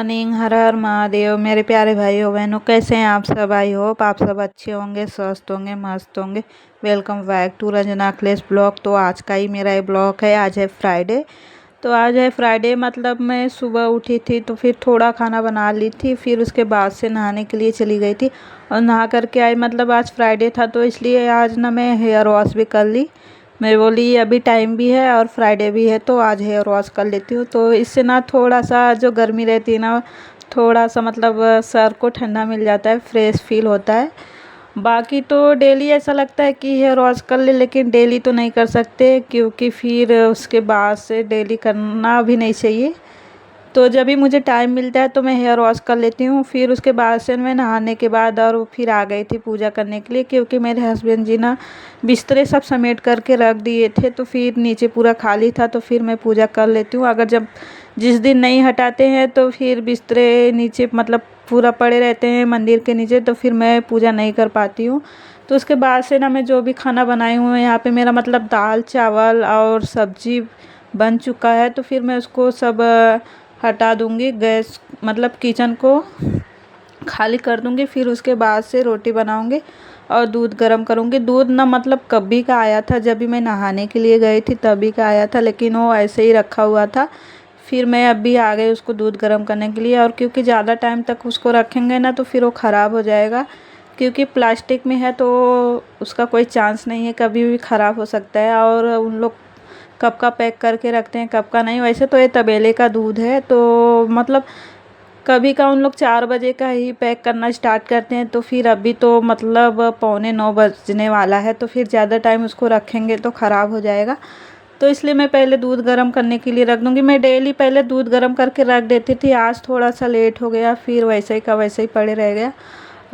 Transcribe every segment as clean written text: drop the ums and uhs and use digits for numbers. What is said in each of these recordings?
Morning. हर हर महादेव। मेरे प्यारे भाइयों बहनों, कैसे हैं आप सब? आई होप आप सब अच्छे होंगे, स्वस्थ होंगे, मस्त होंगे। Welcome back to Ranjana Akhilesh blog. तो आज का ही मेरा ये ब्लॉग है। आज है फ्राइडे। तो आज है फ्राइडे, मतलब मैं सुबह उठी थी तो फिर थोड़ा खाना बना ली थी, फिर उसके बाद से नहाने के लिए चली गई थी और नहा करके आई। मतलब आज फ्राइडे था तो इसलिए आज ना मैं हेयर वॉश भी कर ली। मैं बोली अभी टाइम भी है और फ्राइडे भी है तो आज हेयर वॉश कर लेती हूँ। तो इससे ना थोड़ा सा जो गर्मी रहती है ना, थोड़ा सा मतलब सर को ठंडा मिल जाता है, फ्रेश फील होता है। बाकी तो डेली ऐसा लगता है कि हेयर वॉश कर ले, लेकिन डेली तो नहीं कर सकते क्योंकि फिर उसके बाद से डेली करना भी नहीं चाहिए। तो जब भी मुझे टाइम मिलता है तो मैं हेयर वॉश कर लेती हूँ। फिर उसके बाद से मैं नहाने के बाद और वो फिर आ गई थी पूजा करने के लिए, क्योंकि मेरे हस्बैंड जी ना बिस्तरे सब समेट करके रख दिए थे तो फिर नीचे पूरा खाली था। तो फिर मैं पूजा कर लेती हूँ। अगर जब जिस दिन नहीं हटाते हैं तो फिर बिस्तरे नीचे मतलब पूरा पड़े रहते हैं मंदिर के नीचे, तो फिर मैं पूजा नहीं कर पाती हूँ। तो उसके बाद से ना मैं जो भी खाना बनाई हूँ यहाँ पे, मेरा मतलब दाल चावल और सब्जी बन चुका है। तो फिर मैं उसको सब हटा दूँगी, गैस मतलब किचन को खाली कर दूँगी। फिर उसके बाद से रोटी बनाऊँगी और दूध गर्म करूँगी। दूध ना मतलब कभी का आया था, जब भी मैं नहाने के लिए गई थी तभी का आया था, लेकिन वो ऐसे ही रखा हुआ था। फिर मैं अभी आ गई उसको दूध गर्म करने के लिए। और क्योंकि ज़्यादा टाइम तक उसको रखेंगे ना तो फिर वो ख़राब हो जाएगा, क्योंकि प्लास्टिक में है तो उसका कोई चांस नहीं है, कभी भी ख़राब हो सकता है। और उन लोग कब का पैक करके रखते हैं कब का नहीं। वैसे तो ये तबेले का दूध है तो मतलब कभी का उन लोग 4 बजे का ही पैक करना स्टार्ट करते हैं। तो फिर अभी तो मतलब 8:45 बजने वाला है, तो फिर ज़्यादा टाइम उसको रखेंगे तो ख़राब हो जाएगा। तो इसलिए मैं पहले दूध गर्म करने के लिए रख दूँगी। मैं डेली पहले दूध गर्म करके रख देती थी, आज थोड़ा सा लेट हो गया, फिर वैसे ही का वैसे ही पड़े रह गया।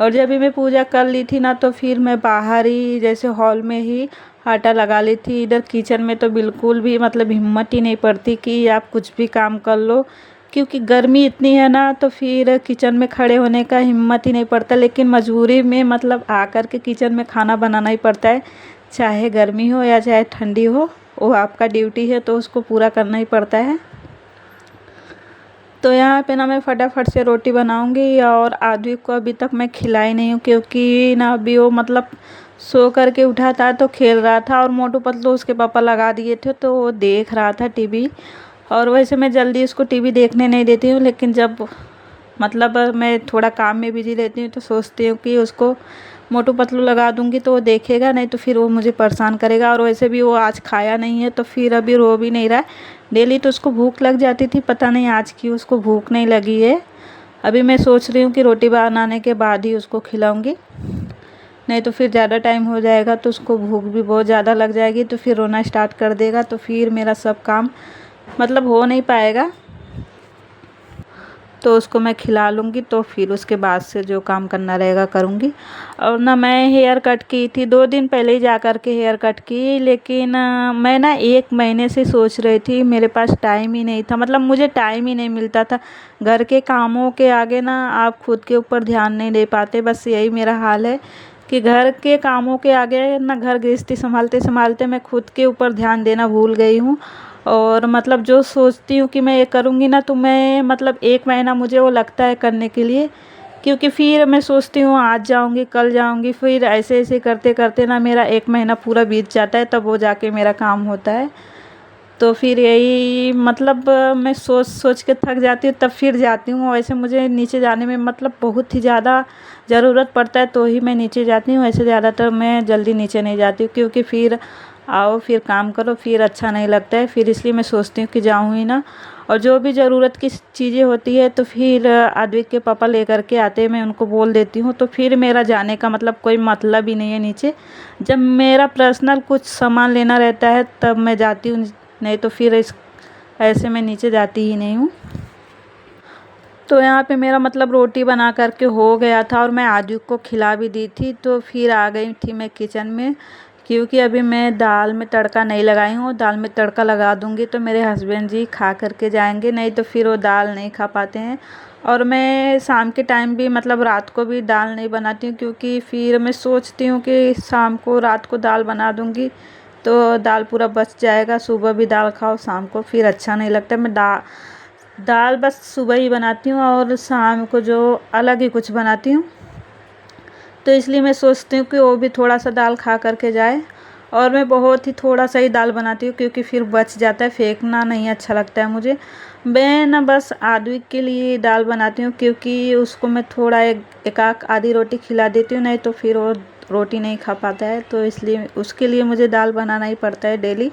और जब भी मैं पूजा कर ली थी ना तो फिर मैं बाहर ही जैसे हॉल में ही आटा लगा ली थी। इधर किचन में तो बिल्कुल भी मतलब हिम्मत ही नहीं पड़ती कि आप कुछ भी काम कर लो, क्योंकि गर्मी इतनी है ना तो फिर किचन में खड़े होने का हिम्मत ही नहीं पड़ता। लेकिन मजबूरी में मतलब आकर के किचन में खाना बनाना ही पड़ता है, चाहे गर्मी हो या चाहे ठंडी हो, वो आपका ड्यूटी है तो उसको पूरा करना ही पड़ता है। तो यहाँ पे ना मैं फटाफट से रोटी बनाऊंगी। और आदि को अभी तक मैं खिलाई नहीं हूँ, क्योंकि ना अभी वो मतलब सो करके उठा था तो खेल रहा था और मोटू पतलू उसके पापा लगा दिए थे तो वो देख रहा था टीवी। और वैसे मैं जल्दी उसको टीवी देखने नहीं देती हूँ, लेकिन जब मतलब मैं थोड़ा काम में बिजी रहती हूँ तो सोचती हूँ कि उसको मोटू पतलू लगा दूँगी तो वो देखेगा, नहीं तो फिर वो मुझे परेशान करेगा। और वैसे भी वो आज खाया नहीं है तो फिर अभी रो भी नहीं रहा है। डेली तो उसको भूख लग जाती थी, पता नहीं आज क्यों उसको भूख नहीं लगी है। अभी मैं सोच रही हूँ कि रोटी बनाने के बाद ही उसको खिलाऊँगी, नहीं तो फिर ज़्यादा टाइम हो जाएगा तो उसको भूख भी बहुत ज़्यादा लग जाएगी, तो फिर रोना स्टार्ट कर देगा, तो फिर मेरा सब काम मतलब हो नहीं पाएगा। तो उसको मैं खिला लूँगी तो फिर उसके बाद से जो काम करना रहेगा करूँगी। और ना मैं हेयर कट की थी 2 दिन पहले ही जा कर के हेयर कट की, लेकिन मैं ना 1 महीने से सोच रही थी, मेरे पास टाइम ही नहीं था, मतलब मुझे टाइम ही नहीं मिलता था। घर के कामों के आगे ना आप खुद के ऊपर ध्यान नहीं दे पाते, बस यही मेरा हाल है कि घर के कामों के आगे ना घर गृहस्थी संभालते संभालते मैं खुद के ऊपर ध्यान देना भूल गई हूँ। और मतलब जो सोचती हूँ कि मैं ये करूँगी ना तो मैं मतलब 1 महीना मुझे वो लगता है करने के लिए, क्योंकि फिर मैं सोचती हूँ आज जाऊँगी कल जाऊँगी, फिर ऐसे ऐसे करते करते ना मेरा 1 महीना पूरा बीत जाता है, तब वो जाके मेरा काम होता है। तो फिर यही मतलब मैं सोच सोच के थक जाती हूँ तब फिर जाती हूँ। वैसे मुझे नीचे जाने में मतलब बहुत ही ज़्यादा ज़रूरत पड़ता है तो ही मैं नीचे जाती हूँ, ऐसे ज़्यादातर मैं जल्दी नीचे नहीं जाती हूँ, क्योंकि फिर आओ फिर काम करो फिर अच्छा नहीं लगता है, फिर इसलिए मैं सोचती हूँ कि जाऊँ ही ना। और जो भी ज़रूरत की चीज़ें होती है तो फिर आद्विक के पापा लेकर के आते हैं, मैं उनको बोल देती हूँ, तो फिर मेरा जाने का मतलब कोई मतलब ही नहीं है नीचे। जब मेरा पर्सनल कुछ सामान लेना रहता है तब मैं जाती हूँ, नहीं तो फिर ऐसे मैं नीचे जाती ही नहीं हूँ। तो यहाँ पे मेरा मतलब रोटी बना करके हो गया था और मैं आदि को खिला भी दी थी। तो फिर आ गई थी मैं किचन में, क्योंकि अभी मैं दाल में तड़का नहीं लगाई हूँ। दाल में तड़का लगा दूँगी तो मेरे हस्बैंड जी खा करके जाएंगे, नहीं तो फिर वो दाल नहीं खा पाते हैं। और मैं शाम के टाइम भी मतलब रात को भी दाल नहीं बनाती हूँ, क्योंकि फिर मैं सोचती हूँ कि शाम को रात को दाल बना दूँगी तो दाल पूरा बच जाएगा, सुबह भी दाल खाओ शाम को फिर अच्छा नहीं लगता। मैं दाल बस सुबह ही बनाती हूँ और शाम को जो अलग ही कुछ बनाती हूँ, तो इसलिए मैं सोचती हूँ कि वो भी थोड़ा सा दाल खा करके जाए। और मैं बहुत ही थोड़ा सा ही दाल बनाती हूँ क्योंकि फिर बच जाता है, फेंकना नहीं अच्छा लगता है मुझे। मैं ना बस आदमी के लिए दाल बनाती हूँ क्योंकि उसको मैं थोड़ा एक आधी रोटी खिला देती हूँ, नहीं तो फिर वो रोटी नहीं खा पाता है, तो इसलिए उसके लिए मुझे दाल बनाना ही पड़ता है डेली।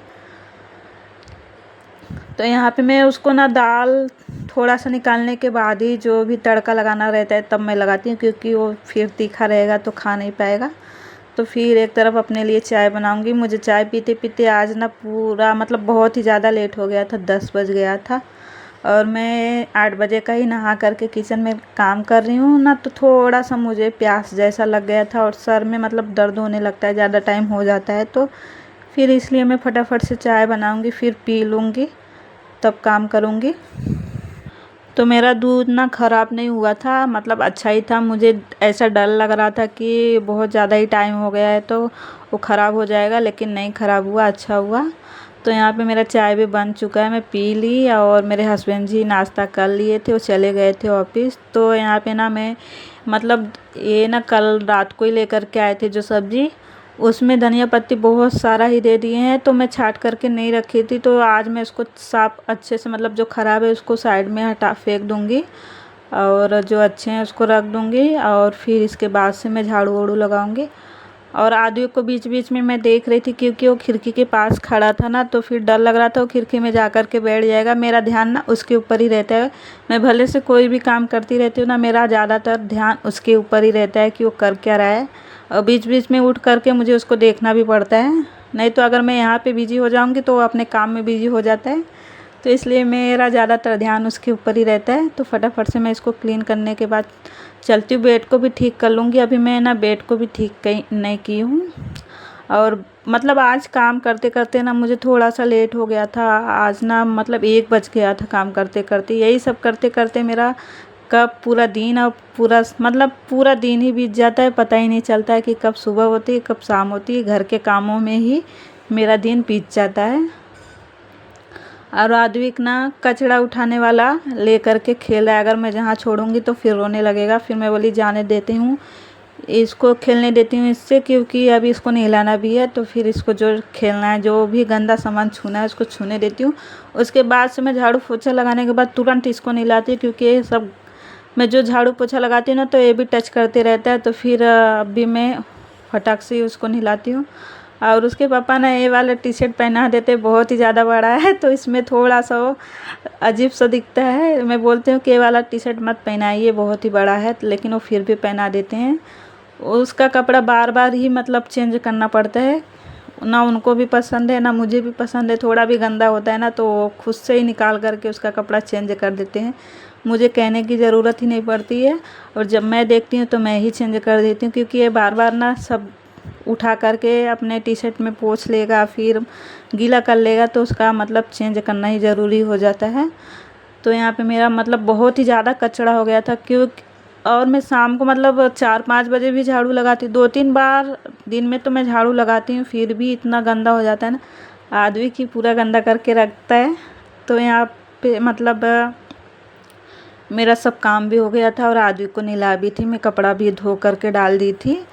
तो यहाँ पे मैं उसको ना दाल थोड़ा सा निकालने के बाद ही जो भी तड़का लगाना रहता है तब मैं लगाती हूँ, क्योंकि वो फिर तीखा रहेगा तो खा नहीं पाएगा। तो फिर एक तरफ अपने लिए चाय बनाऊंगी। मुझे चाय पीते पीते आज ना पूरा मतलब बहुत ही ज़्यादा लेट हो गया था, 10 बज गया था और मैं 8 बजे का ही नहा करके किचन में काम कर रही हूँ ना, तो थोड़ा सा मुझे प्यास जैसा लग गया था और सर में मतलब दर्द होने लगता है, ज़्यादा टाइम हो जाता है, तो फिर इसलिए मैं फटाफट से चाय बनाऊंगी, फिर पी लूँगी, तब काम करूँगी। तो मेरा दूध ना ख़राब नहीं हुआ था, मतलब अच्छा ही था। मुझे ऐसा डर लग रहा था कि बहुत ज़्यादा ही टाइम हो गया है तो वो ख़राब हो जाएगा, लेकिन नहीं ख़राब हुआ, अच्छा हुआ। तो यहाँ पे मेरा चाय भी बन चुका है, मैं पी ली और मेरे हस्बैंड जी नाश्ता कर लिए थे, वो चले गए थे ऑफिस। तो यहाँ पे ना मैं मतलब ये ना कल रात को ही लेकर के आए थे जो सब्ज़ी, उसमें धनिया पत्ती बहुत सारा ही दे दिए हैं, तो मैं छाँट करके नहीं रखी थी। तो आज मैं इसको साफ़ अच्छे से मतलब जो ख़राब है उसको साइड में हटा फेंक दूँगी और जो अच्छे हैं उसको रख दूँगी और फिर इसके बाद से मैं झाड़ू वाड़ू लगाऊँगी। और आदि को बीच बीच में मैं देख रही थी क्योंकि वो खिड़की के पास खड़ा था ना, तो फिर डर लग रहा था वो खिड़की में जा कर के बैठ जाएगा। मेरा ध्यान ना उसके ऊपर ही रहता है, मैं भले से कोई भी काम करती रहती हूँ ना, मेरा ज़्यादातर ध्यान उसके ऊपर ही रहता है कि वो कर क्या रहा है। और बीच बीच में उठ करके मुझे उसको देखना भी पड़ता है, नहीं तो अगर मैं यहाँ पे बिजी हो जाऊँगी तो वो अपने काम में बिजी हो जाता है। तो इसलिए मेरा ज़्यादातर ध्यान उसके ऊपर ही रहता है। तो फटाफट से मैं इसको क्लीन करने के बाद चलती हूँ, बेड को भी ठीक कर लूँगी। अभी मैं ना बेड को भी ठीक कहीं नहीं की हूँ और मतलब आज काम करते करते ना मुझे थोड़ा सा लेट हो गया था। आज ना मतलब 1 बज गया था काम करते करते, यही सब करते करते मेरा कब पूरा दिन और पूरा मतलब पूरा दिन ही बीत जाता है, पता ही नहीं चलता है कि कब सुबह होती है कब शाम होती है। घर के कामों में ही मेरा दिन बीत जाता है। और आद्विक ना कचरा उठाने वाला ले करके खेल रहा है, अगर मैं जहाँ छोड़ूंगी तो फिर रोने लगेगा। फिर मैं बोली जाने देती हूँ, इसको खेलने देती हूँ इससे, क्योंकि अभी इसको नहलाना भी है, तो फिर इसको जो खेलना है जो भी गंदा सामान छूना है उसको छूने देती हूँ। उसके बाद से मैं झाड़ू पोछा लगाने के बाद तुरंत इसको नहलाती हूँ, क्योंकि ये सब मैं जो झाड़ू पोछा लगाती हूँ ना तो ये भी टच करते रहता है। तो फिर अभी मैं फटाक से उसको नहलाती हूँ। और उसके पापा ने ये वाला टी शर्ट पहना देते, बहुत ही ज़्यादा बड़ा है तो इसमें थोड़ा सा वो अजीब सा दिखता है। मैं बोलती हूँ कि ये वाला टी शर्ट मत पहनाइए, बहुत ही बड़ा है, लेकिन वो फिर भी पहना देते हैं। उसका कपड़ा बार बार ही मतलब चेंज करना पड़ता है, ना उनको भी पसंद है ना मुझे भी पसंद है। थोड़ा भी गंदा होता है ना तो वो खुद से ही निकाल करके उसका कपड़ा चेंज कर देते हैं, मुझे कहने की ज़रूरत ही नहीं पड़ती है। और जब मैं देखती हूँ तो मैं ही चेंज कर देती हूँ, क्योंकि ये बार बार ना सब उठा करके अपने टी शर्ट में पोंछ लेगा, फिर गीला कर लेगा, तो उसका मतलब चेंज करना ही ज़रूरी हो जाता है। तो यहाँ पे मेरा मतलब बहुत ही ज़्यादा कचरा हो गया था, क्योंकि और मैं शाम को मतलब 4-5 बजे भी झाड़ू लगाती, 2-3 बार दिन में तो मैं झाड़ू लगाती हूँ, फिर भी इतना गंदा हो जाता है ना, आदमी की पूरा गंदा करके रखता है। तो यहाँ पे मतलब मेरा सब काम भी हो गया था और आदमी को नहला भी थी, मैं कपड़ा भी धो करके डाल दी थी।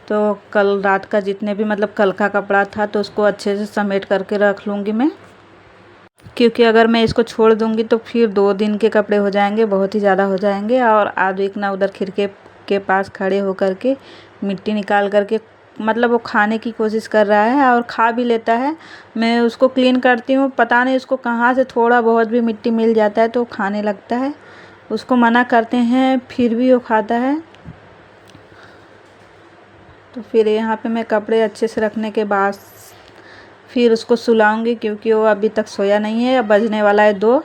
तो कल रात का जितने भी मतलब कल का कपड़ा था तो उसको अच्छे से समेट करके रख लूँगी मैं, क्योंकि अगर मैं इसको छोड़ दूँगी तो फिर 2 दिन के कपड़े हो जाएंगे, बहुत ही ज़्यादा हो जाएंगे। और आद्विक ना उधर खिड़की के पास खड़े होकर के मिट्टी निकाल करके मतलब वो खाने की कोशिश कर रहा है और खा भी लेता है। मैं उसको क्लीन करती हूँ, पता नहीं उसको कहाँ से थोड़ा बहुत भी मिट्टी मिल जाता है तो वो खाने लगता है। उसको मना करते हैं फिर भी वो खाता है। तो फिर यहाँ पे मैं कपड़े अच्छे से रखने के बाद फिर उसको सुलाऊंगी, क्योंकि वो अभी तक सोया नहीं है, अब बजने वाला है 2।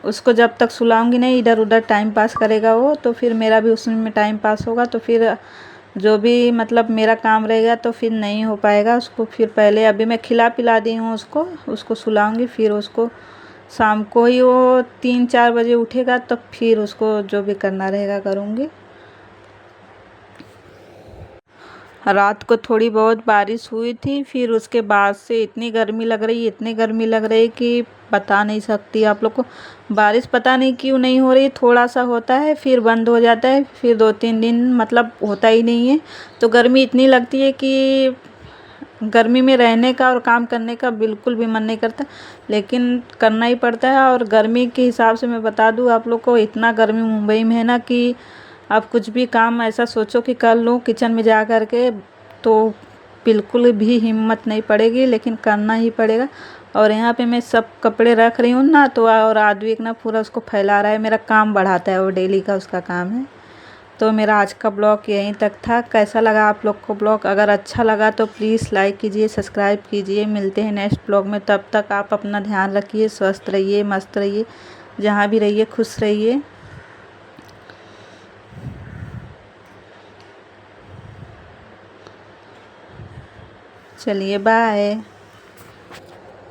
उसको जब तक सुलाऊंगी नहीं इधर उधर टाइम पास करेगा वो, तो फिर मेरा भी उसमें टाइम पास होगा, तो फिर जो भी मतलब मेरा काम रहेगा तो फिर नहीं हो पाएगा उसको। फिर पहले अभी मैं खिला पिला दी हूँ उसको सुलाऊंगी, फिर उसको शाम को ही वो 3-4 बजे उठेगा तब फिर उसको जो भी करना रहेगा करूँगी। रात को थोड़ी बहुत बारिश हुई थी, फिर उसके बाद से इतनी गर्मी लग रही है, इतनी गर्मी लग रही है कि बता नहीं सकती आप लोग को। बारिश पता नहीं क्यों नहीं हो रही, थोड़ा सा होता है फिर बंद हो जाता है, फिर 2-3 दिन मतलब होता ही नहीं है। तो गर्मी इतनी लगती है कि गर्मी में रहने का और काम करने का बिल्कुल भी मन नहीं करता, लेकिन करना ही पड़ता है। और गर्मी के हिसाब से मैं बता दूँ आप लोग को, इतना गर्मी मुंबई में है ना कि आप कुछ भी काम ऐसा सोचो कि कर लूँ किचन में जा कर के, तो बिल्कुल भी हिम्मत नहीं पड़ेगी, लेकिन करना ही पड़ेगा। और यहाँ पे मैं सब कपड़े रख रही हूँ ना, तो और आदमी ना पूरा उसको फैला रहा है, मेरा काम बढ़ाता है, वो डेली का उसका काम है। तो मेरा आज का ब्लॉग यहीं तक था। कैसा लगा आप लोग को ब्लॉग? अगर अच्छा लगा तो प्लीज़ लाइक कीजिए, सब्सक्राइब कीजिए। मिलते हैं नेक्स्ट ब्लॉग में, तब तक आप अपना ध्यान रखिए, स्वस्थ रहिए, मस्त रहिए, जहाँ भी रहिए खुश रहिए। चलिए बाय।